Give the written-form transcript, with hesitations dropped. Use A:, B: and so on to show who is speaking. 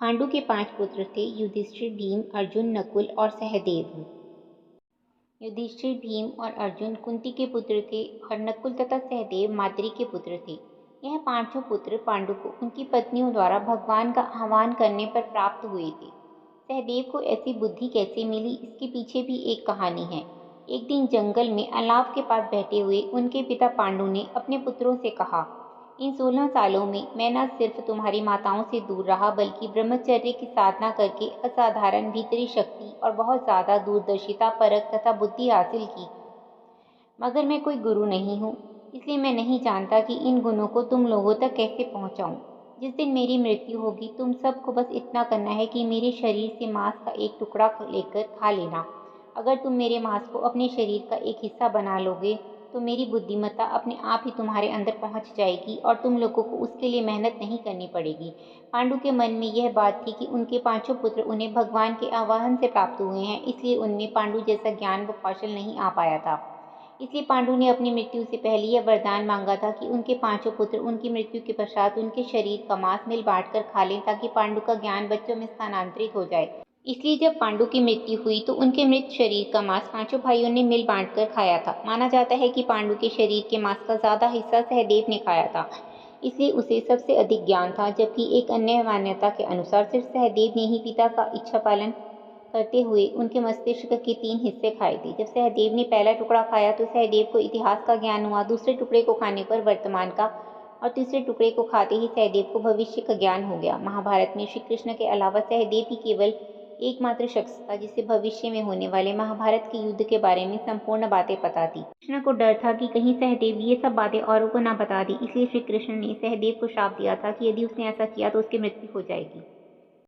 A: पांडु के 5 पुत्र थे, युधिष्ठिर, भीम, अर्जुन, नकुल और सहदेव। युधिष्ठिर, भीम और अर्जुन कुंती के पुत्र थे और नकुल तथा सहदेव माद्री के पुत्र थे। यह पांचों पुत्र पांडु को उनकी पत्नियों द्वारा भगवान का आह्वान करने पर प्राप्त हुए थे। सहदेव को ऐसी बुद्धि कैसे मिली, इसके पीछे भी एक कहानी है। एक दिन जंगल में अलाव के पास बैठे हुए उनके पिता पांडु ने अपने पुत्रों से कहा, इन 16 सालों में मैं न सिर्फ तुम्हारी माताओं से दूर रहा बल्कि ब्रह्मचर्य की साधना करके असाधारण भीतरी शक्ति और बहुत ज्यादा दूरदर्शिता, परख तथा बुद्धि हासिल की। मगर मैं कोई गुरु नहीं हूँ, इसलिए मैं नहीं जानता कि इन गुणों को तुम लोगों तक कैसे पहुँचाऊँ। जिस दिन मेरी मृत्यु होगी तुम सबको बस इतना करना है कि मेरे शरीर से मांस का एक टुकड़ा लेकर खा लेना। अगर तुम मेरे मांस को अपने शरीर का एक हिस्सा बना लोगे तो मेरी बुद्धिमत्ता अपने आप ही तुम्हारे अंदर पहुंच जाएगी और तुम लोगों को उसके लिए मेहनत नहीं करनी पड़ेगी। पांडु के मन में यह बात थी कि उनके पांचों पुत्र उन्हें भगवान के आह्वान से प्राप्त हुए हैं, इसलिए उनमें पांडु जैसा ज्ञान व कौशल नहीं आ पाया था। इसलिए पांडु ने अपनी मृत्यु से पहले यह वरदान मांगा था कि उनके पांचों पुत्र उनकी मृत्यु के पश्चात उनके शरीर का मांस मिल बांट कर खा लें, ताकि पांडु का ज्ञान बच्चों में स्थानांतरित हो जाए। इसलिए जब पांडु की मृत्यु हुई तो उनके मृत शरीर का मांस पांचों भाइयों ने मिल बांट कर खाया था। माना जाता है कि पांडु के शरीर के मांस का ज्यादा हिस्सा सहदेव ने खाया था, इसलिए उसे सबसे अधिक ज्ञान था, जबकि एक अन्य मान्यता के अनुसार सिर्फ सहदेव ने ही पिता का इच्छा पालन करते हुए उनके मस्तिष्क के 3 हिस्से खाए थे। जब सहदेव ने पहला टुकड़ा खाया तो सहदेव को इतिहास का ज्ञान हुआ, दूसरे टुकड़े को खाने पर वर्तमान का और तीसरे टुकड़े को खाते ही सहदेव को भविष्य का ज्ञान हो गया। महाभारत में श्री कृष्ण के अलावा सहदेव ही केवल एकमात्र शख्स था जिसे भविष्य में होने वाले महाभारत के युद्ध के बारे में संपूर्ण बातें पता थी। कृष्ण को डर था कि कहीं सहदेव ये सब बातें औरों को ना बता दे, इसलिए श्री कृष्ण ने सहदेव को श्राप दिया था कि यदि उसने ऐसा किया तो उसकी मृत्यु हो जाएगी।